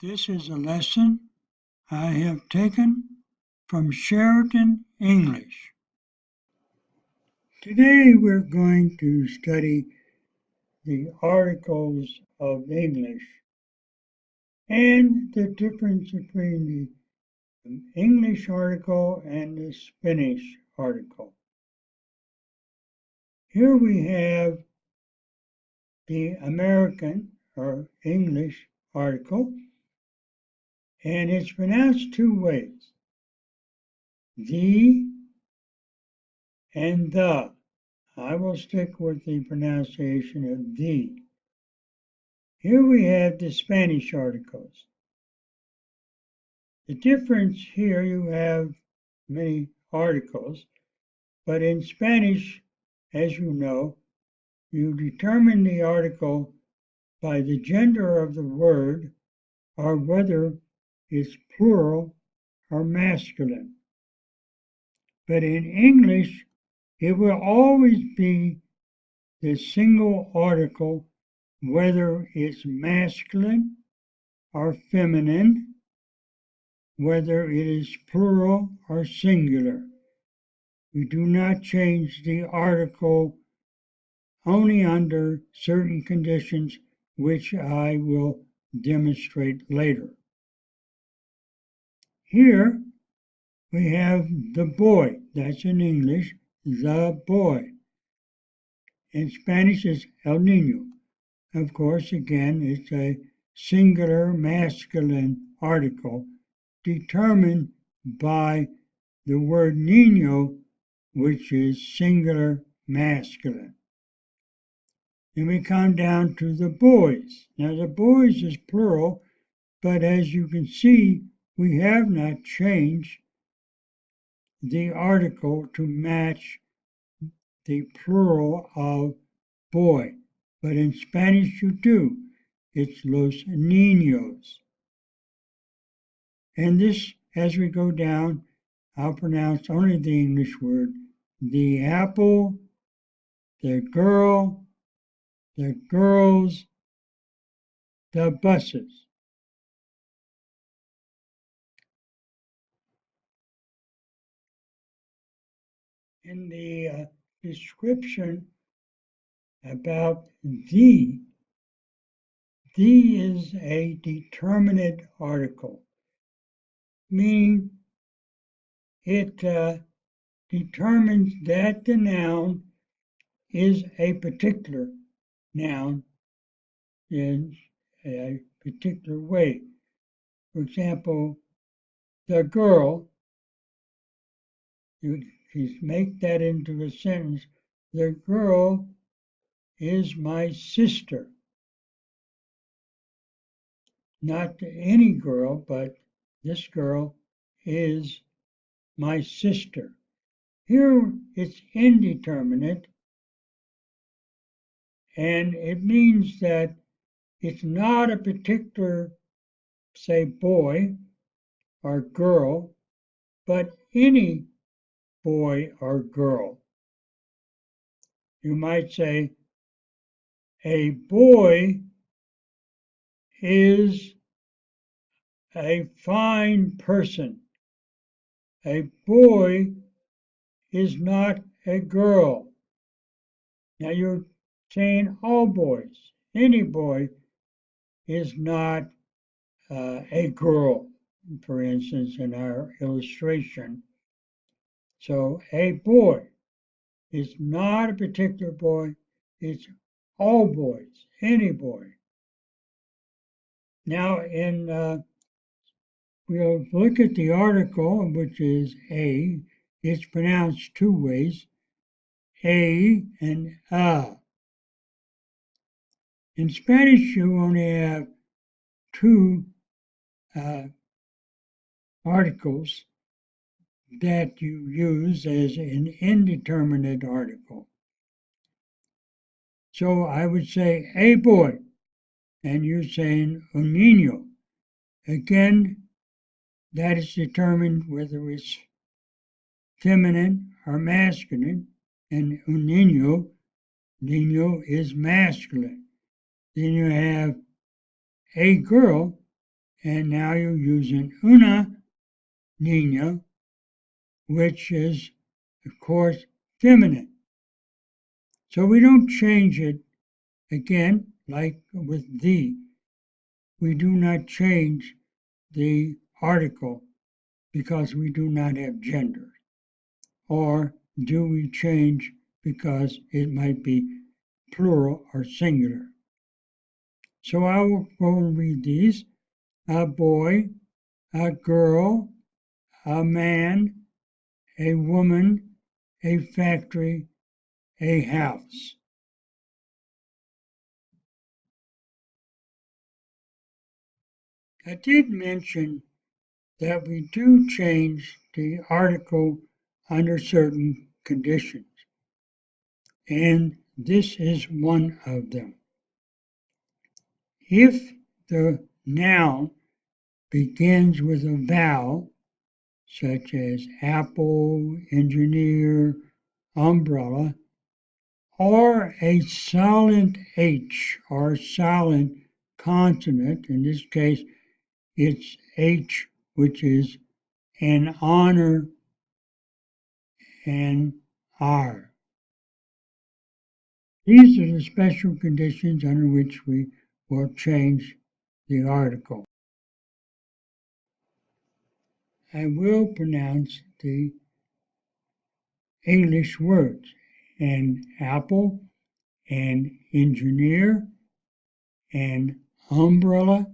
This is a lesson I have taken from Sheridan English. Today we're going to study the articles of English and the difference between the English article and the Spanish article. Here we have the American or English article, and it's pronounced two ways, the and the. I will stick with the pronunciation of the. Here we have the Spanish articles. The difference here, you have many articles, but in Spanish, as you know, you determine the article by the gender of the word or whether it's plural or masculine. But in English, it will always be the single article, whether it's masculine or feminine, whether it is plural or singular. We do not change the article only under certain conditions, which I will demonstrate later. Here we have the boy. That's in English, the boy. In Spanish, it's el niño. Of course, again, it's a singular masculine article determined by the word niño, which is singular masculine. Then we come down to the boys. Now, the boys is plural, but as you can see, we have not changed the article to match the plural of boy. But in Spanish, you do. It's los niños. And this, as we go down, I'll pronounce only the English word. The apple, the girl, the girls, the buses. In the description about the is a determinate article, meaning it determines that the noun is a particular noun in a particular way. For example, the girl, you make that into a sentence, the girl is my sister. Not any girl, but this girl is my sister. Here it's indeterminate, and it means that it's not a particular, say, boy or girl, but any boy or girl. You might say, a boy is a fine person. A boy is not a girl. Now you're saying all boys. Any boy is not a girl, for instance, in our illustration. So a boy is not a particular boy, it's all boys, any boy. Now we'll look at the article, which is a. It's pronounced two ways, a and a. In Spanish, you only have two articles that you use as an indeterminate article. So I would say a boy, and you're saying un niño. Again, that is determined whether it's feminine or masculine, and un niño, niño is masculine. Then you have a girl, and now you're using una niña, which is, of course, feminine. So we don't change it again, like with the. We do not change the article because we do not have gender. Or do we change because it might be plural or singular? So I will go and read these. A boy, a girl, a man, a woman, a factory, a house. I did mention that we do change the article under certain conditions, and this is one of them. If the noun begins with a vowel, such as apple, engineer, umbrella, or a silent H or silent consonant, in this case it's H, which is an honor and R. These are the special conditions under which we will change the article. I will pronounce the English words: an apple, an engineer, an umbrella,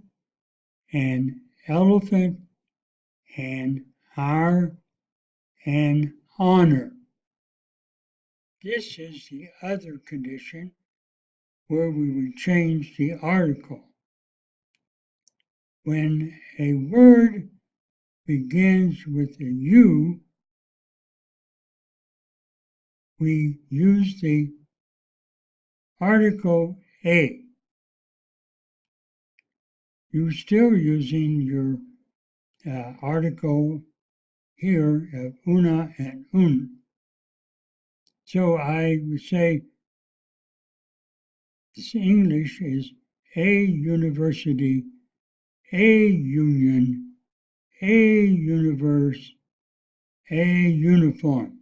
an elephant, an hour, an honor. This is the other condition where we would change the article. When a word begins with a U, we use the article A. You're still using your article here of una and un. So I would say this English is a university, a union, a universe, a uniform.